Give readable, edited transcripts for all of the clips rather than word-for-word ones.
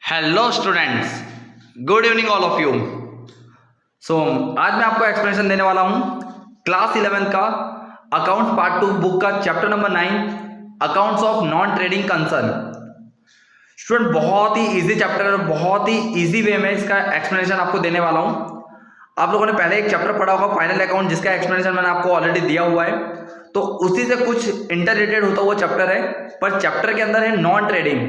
Hello students, good evening all of you. So आज मैं आपको एक्सप्लेनेशन देने वाला हूं क्लास 11 का अकाउंट पार्ट 2 बुक का chapter number 9 accounts of non trading concern. Student बहुत ही इजी चैप्टर है, बहुत ही इजी वे में इसका एक्सप्लेनेशन आपको देने वाला हूं। आप लोगों ने पहले एक चैप्टर पढ़ा होगा फाइनल अकाउंट, जिसका एक्सप्लेनेशन मैंने आपको ऑलरेडी दिया हुआ है, तो उसी से कुछ इंटर रिलेटेड होता हुआ चैप्टर है। पर चैप्टर के अंदर है नॉन ट्रेडिंग।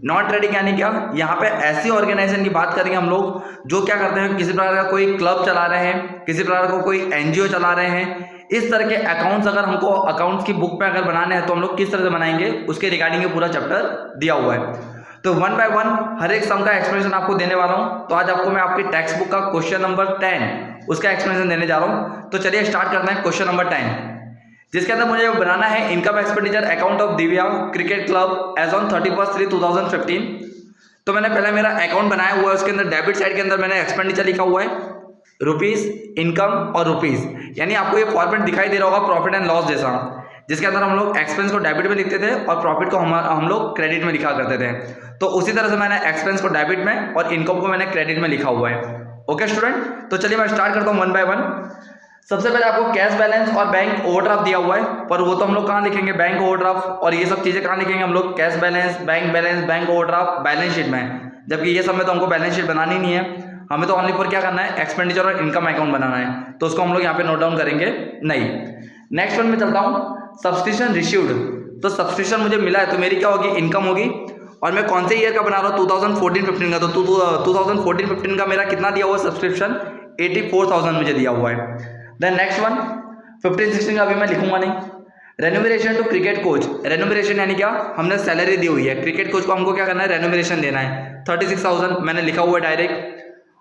नॉन ट्रेडिंग यानी क्या? यहाँ पे ऐसी ऑर्गेनाइजेशन की बात करेंगे हम लोग जो क्या करते हैं, किसी प्रकार का कोई क्लब चला रहे हैं, किसी प्रकार का कोई एनजीओ चला रहे हैं। इस तरह के अकाउंट्स अगर हमको अकाउंट्स की बुक पे अगर बनाने हैं तो हम लोग किस तरह से बनाएंगे, उसके रिगार्डिंग ये पूरा चैप्टर दिया हुआ है। तो वन बाय वन हर एक सम का एक्सप्लेनेशन आपको देने वाला हूं। तो आज आपको मैं आपकी टेक्स्ट बुक का क्वेश्चन नंबर 10 उसका एक्सप्लेनेशन देने जा रहा हूं। तो चलिए स्टार्ट करते हैं क्वेश्चन नंबर 10, जिसके अंदर मुझे बनाना है income expenditure account of Divya cricket club as on 31/3/2015। तो मैंने पहले मेरा अकाउंट बनाया हुआ है, उसके अंदर डेबिट साइड के अंदर मैंने एक्सपेंडिचर लिखा हुआ है रुपीज, इनकम और रुपीज, यानी आपको ये फॉर्मेट दिखाई दे रहा होगा प्रॉफिट एंड लॉस जैसा, जिसके अंदर हम लोग एक्सपेंस को डेबिट में लिखते थे और प्रॉफिट को हम लोग क्रेडिट में लिखा करते थे। तो उसी तरह से मैंने एक्सपेंस को डेबिट में और इनकम को मैंने क्रेडिट में लिखा हुआ है। ओके स्टूडेंट, तो चलिए मैं स्टार्ट करता हूँ वन बाय वन। सबसे पहले आपको कैश बैलेंस और बैंक ओवरड्राफ्ट दिया हुआ है, पर वो तो हम लोग कहाँ लिखेंगे, बैंक ओवरड्राफ्ट और ये सब चीजें कहाँ लिखेंगे हम लोग, cash balance, bank overdraft balance sheet में। जबकि ये सब में तो हमको बैलेंस शीट बनानी नहीं है, हमें तो ओनली फॉर क्या करना है, एक्सपेंडिचर और इनकम अकाउंट बनाना है। तो उसको हम लोग यहाँ पे नोट डाउन करेंगे नहीं। नेक्स्ट वन में चलता हूँ, सब्सक्रिप्शन रिसीव्ड। तो सब्सक्रिप्शन मुझे मिला है तो मेरी क्या होगी, इनकम होगी। और मैं कौन से ईयर का बना रहा हूँ, 2014-15 का। तो 2014-15 का मेरा कितना दिया हुआ है सब्सक्रिप्शन, 84,000 मुझे दिया हुआ है। देन नेक्स्ट वन 15-16 का अभी मैं लिखूंगा नहीं। Remuneration to cricket coach, remuneration यानी क्या, हमने सैलरी दी हुई है क्रिकेट कोच को, हमको क्या करना है, रेन्यूमरेशन देना है, 36,000 मैंने लिखा हुआ है डायरेक्ट।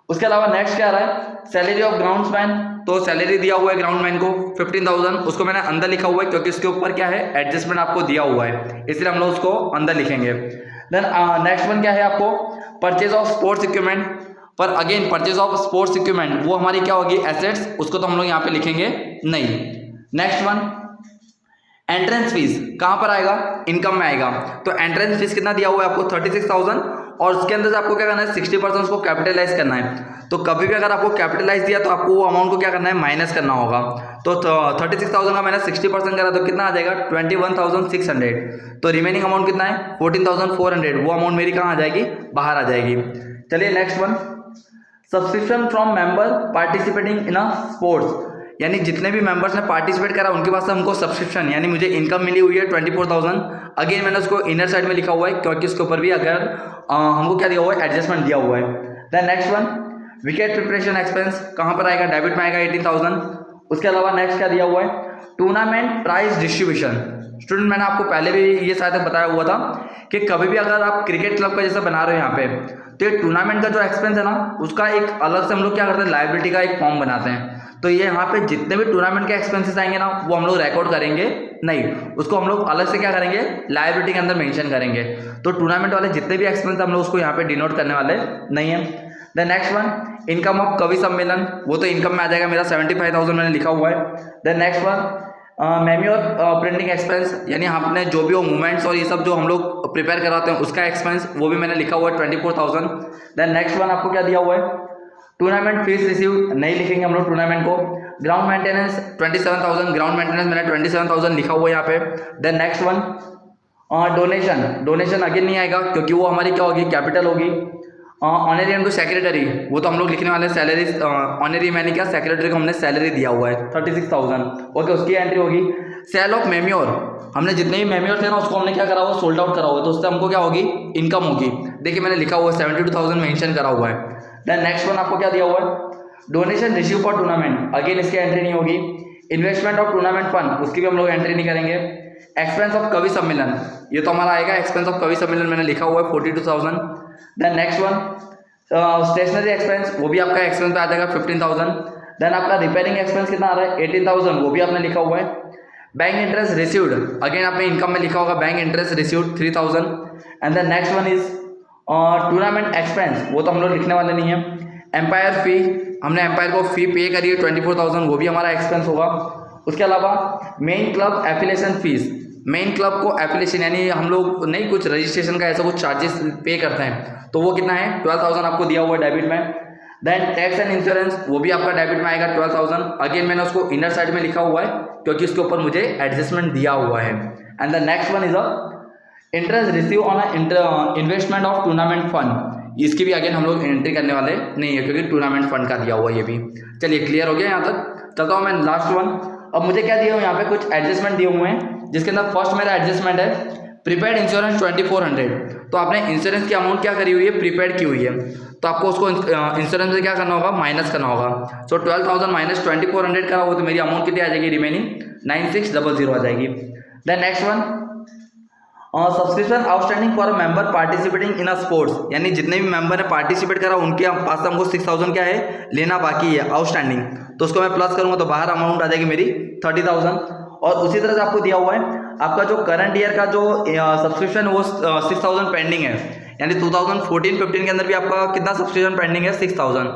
उसके अलावा नेक्स्ट क्या आ रहा है, सैलरी ऑफ ग्राउंड्समैन। तो सैलरी दिया हुआ है ग्राउंडमैन को 15,000, उसको मैंने अंदर लिखा हुआ है क्योंकि उसके ऊपर क्या है, एडजस्टमेंट आपको दिया हुआ है, इसलिए हम लोग उसको अंदर लिखेंगे। देन नेक्स्ट वन क्या है आपको, परचेज ऑफ स्पोर्ट्स इक्विपमेंट। पर again purchase of sports equipment वो हमारी क्या होगी, एसेट्स, उसको तो हम लोग यहाँ पे लिखेंगे नहीं। नेक्स्ट वन एंट्रेंस फीस कहाँ पर आएगा, इनकम में आएगा। तो एंट्रेंस फीस कितना दिया हुआ है आपको, 36,000, और उसके अंदर से आपको क्या करना है, 60% उसको कैपिटलाइज करना है। तो कभी भी अगर आपको कैपिटलाइज दिया तो आपको वो अमाउंट को क्या करना है, माइनस करना होगा। तो 36,000 का मैंने 60% करा तो कितना आ जाएगा, 21,600। तो रिमेनिंग अमाउंट कितना है, 14,400, वो अमाउंट मेरी कहाँ आ जाएगी, बाहर आ जाएगी। चलिए next one, subscription from member participating in a sports, यानी जितने भी मेंबर्स ने पार्टिसिपेट करा उनके पास से हमको सब्सक्रिप्शन यानी मुझे इनकम मिली हुई है 24,000। अगेन मैंने उसको इनर साइड में लिखा हुआ है क्योंकि उसके ऊपर भी अगर हमको क्या दिया हुआ है, एडजस्टमेंट दिया हुआ है। Then next one wicket preparation expense कहाँ पर आएगा, डेबिट में आएगा 18,000। उसके अलावा नेक्स्ट क्या दिया हुआ है, टूर्नामेंट प्राइज डिस्ट्रीब्यूशन। स्टूडेंट मैंने आपको पहले भी ये शायद बताया हुआ था कि कभी भी अगर आप क्रिकेट क्लब का जैसा बना रहे हो यहाँ पे, तो ये टूर्नामेंट का जो एक्सपेंस है ना, उसका एक अलग से हम लोग क्या करते हैं, लायबिलिटी का एक फॉर्म बनाते हैं। तो ये यहाँ पे जितने भी टूर्नामेंट के एक्सपेंसेस आएंगे ना, वो हम लोग रिकॉर्ड करेंगे नहीं, उसको हम लोग अलग से क्या करेंगे, लायबिलिटी के अंदर मेंशन करेंगे। तो टूर्नामेंट वाले जितने भी एक्सपेंस हम लोग उसको यहाँ पे डिनोट करने वाले नहीं है। Then next one income of कवि सम्मेलन, वो तो इनकम में आ जाएगा मेरा, 75,000 मैंने लिखा हुआ है। देन नेक्स्ट वन मेमी और प्रिंटिंग एक्सपेंस, यानी हमने जो भी वो मूवमेंट्स और ये सब जो हम लोग प्रिपेयर कराते हैं उसका एक्सपेंस, वो भी मैंने लिखा हुआ है 24,000। देन नेक्स्ट वन आपको क्या दिया हुआ है, टूर्नामेंट फीस रिसीव नहीं लिखेंगे हम लोग टूर्नामेंट को। ग्राउंड मेंटेनेंस 27,000, ग्राउंड मेंटेनेंस मैंने 27,000 लिखा हुआ है यहाँ पे। Then next one donation again नहीं आएगा क्योंकि वो हमारी क्या होगी, कैपिटल होगी। ऑनरेरियम टू सेक्रेटरी वो तो हम लोग लिखने वाले सैलरी, ऑनरेरी मैंने क्या, सेक्रेटरी को हमने सैलरी दिया हुआ है 36,000, ओके, उसकी एंट्री होगी। सेल ऑफ मेम्योर, हमने जितने भी मेम्योर थे ना उसको हमने क्या करा हुआ, सोल्ड आउट करा हुआ है, तो उससे हमको क्या होगी, इनकम होगी। देखिए मैंने लिखा हुआ है 72,000 मेंशन करा हुआ है। देन नेक्स्ट वन आपको क्या दिया हुआ है, donation receive for tournament, again इसकी एंट्री नहीं होगी। इन्वेस्टमेंट ऑफ टूर्नामेंट फंड, उसकी भी हम लोग एंट्री नहीं करेंगे। एक्सपेंस ऑफ कवि सम्मेलन, ये तो हमारा आएगा, एक्सपेंस ऑफ कवि सम्मेलन मैंने लिखा हुआ है 42,000। Then next one stationery expense, वो भी आपका एक्सपेंस पे आ जाएगा 15,000। देन आपका रिपेयरिंग एक्सपेंस कितना आ रहा है, 18,000, वो भी आपने लिखा हुआ है। बैंक इंटरेस्ट रिसीव्ड, अगेन आपने इनकम में लिखा होगा bank interest received 3,000। And then next one is tournament expense, वो तो हम लोग लिखने वाले नहीं है। एम्पायर फी, हमने एम्पायर को फी पे करी है 24,000, वो भी हमारा एक्सपेंस होगा। उसके अलावा main club affiliation fees, main club को एप्लीकेशन यानी हम लोग नहीं कुछ रजिस्ट्रेशन का ऐसा कुछ चार्जेस पे करते हैं, तो वो कितना है 12,000 आपको दिया हुआ है डेबिट में। देन टैक्स एंड इंश्योरेंस वो भी आपका डेबिट में आएगा 12,000। अगेन मैंने उसको इनर साइड में लिखा हुआ है क्योंकि उसके ऊपर मुझे एडजस्टमेंट दिया हुआ है। And the next one is a interest receive on investment of tournament fund. इसकी भी अगेन हम लोग एंट्री करने वाले नहीं है क्योंकि टूर्नामेंट फंड का दिया हुआ है ये भी। चलिए क्लियर हो गया यहाँ तक। चलता हूँ मैं लास्ट वन। अब मुझे क्या दिया हुआ है यहाँ पे कुछ एडजस्टमेंट दिए हुए हैं, जिसके अंदर फर्स्ट मेरा एडजस्टमेंट है प्रीपेड इंश्योरेंस 2400। तो आपने इंश्योरेंस की अमाउंट क्या करी हुई है, प्रीपेड की हुई है, तो आपको उसको इंश्योरेंस से क्या करना होगा, माइनस करना होगा। सो 12,000 माइनस 2400 करा हुआ तो मेरी अमाउंट कितनी आ जाएगी, रिमेनिंग 9600 आ जाएगी। Then next one subscription outstanding for member participating in a sports, यानी जितने भी मेंबर ने पार्टिसिपेट करा उनके पास हमको 6,000 क्या है लेना बाकी है आउटस्टैंडिंग, तो उसको मैं प्लस करूंगा तो बाहर अमाउंट आ जाएगी मेरी 30,000। और उसी तरह से आपको दिया हुआ है आपका जो करंट ईयर का जो सब्सक्रिप्शन वो 6,000 पेंडिंग है, यानी 2014-15 के अंदर भी आपका कितना सब्सक्रिप्शन पेंडिंग है 6,000।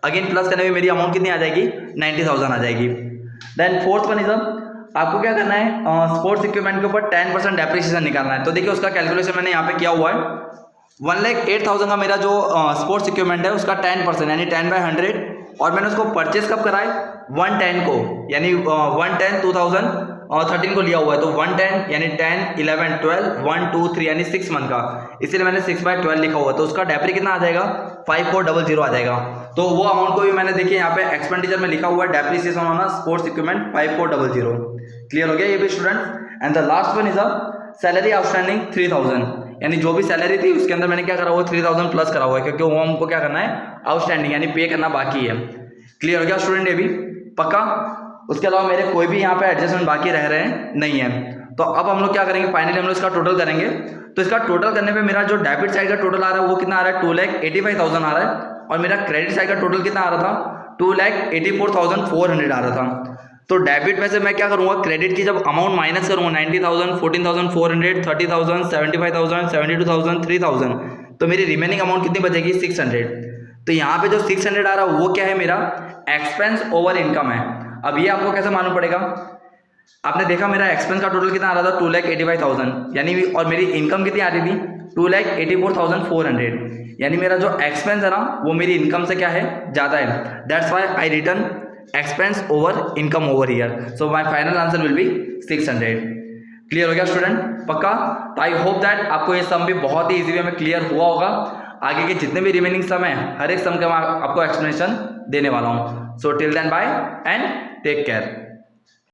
अगेन प्लस करने में मेरी अमाउंट कितनी आ जाएगी 90,000 आ जाएगी। देन फोर्थ वन इज आपको क्या करना है स्पोर्ट्स इक्विपमेंट के ऊपर 10% डेप्रिसिएशन निकालना है। तो देखिए उसका कैलकुलेशन मैंने यहाँ पे किया हुआ है। 1,08,000 का मेरा जो स्पोर्ट्स इक्विपमेंट है उसका 10% यानी 10/100, और मैंने उसको परचेस कब कराए 110 को, यानी 110 2013 को लिया हुआ है, तो 110 यानी 10 11 12 1 2 3 यानी 6 मंथ का, इसीलिए मैंने 6/12 लिखा हुआ है। तो उसका डेप्री कितना आ जाएगा 5400 आ जाएगा। तो वो अमाउंट को भी मैंने देखिए यहाँ पे एक्सपेंडिचर में लिखा हुआ है depreciation on sports equipment 5400। Clear हो गया ये भी student. And the last one is a salary outstanding 3,000, यानी जो भी सैलरी थी उसके अंदर मैंने क्या करा हुआ है 3,000 प्लस करा हुआ है क्योंकि वो हमको क्या करना है आउटस्टैंडिंग यानी पे करना बाकी है। क्लियर हो गया स्टूडेंट ये भी पक्का। उसके अलावा मेरे कोई भी यहाँ पे एडजस्टमेंट बाकी रह रहे हैं नहीं है। तो अब हम लोग क्या करेंगे फाइनली हम लोग इसका टोटल करेंगे। तो इसका टोटल करने पे मेरा जो डेबिट साइड का टोटल आ रहा है वो कितना आ रहा है 2,85,000 आ रहा है, और मेरा क्रेडिट साइड का टोटल कितना आ रहा था 2,84,400 आ रहा था। तो डेबिट में से मैं क्या करूंगा क्रेडिट की जब अमाउंट माइनस करूंगा 90,000 14,400 30,000 75,000 72,000 3,000, तो मेरी रिमेनिंग अमाउंट कितनी बचेगी 600। तो यहाँ पे जो 600 आ रहा है वो क्या है मेरा एक्सपेंस ओवर इनकम है। अब ये आपको कैसे मालूम पड़ेगा, आपने देखा मेरा एक्सपेंस का टोटल कितना आ रहा था 2,85,000 यानी, और मेरी इनकम कितनी आ रही थी 2,84,400, यानी मेरा जो एक्सपेंस है ना वो मेरी इनकम से क्या है ज़्यादा है। That's why I return expense over income over year. So my final answer will be 600। Clear हो गया स्टूडेंट पक्का। तो आई होप दैट आपको ये सम भी बहुत ही इजी वे में क्लियर हुआ होगा। आगे के जितने भी रिमेनिंग सम है हर एक सम का मैं आपको एक्सप्लेनेशन देने वाला हूँ। So till then bye and take care.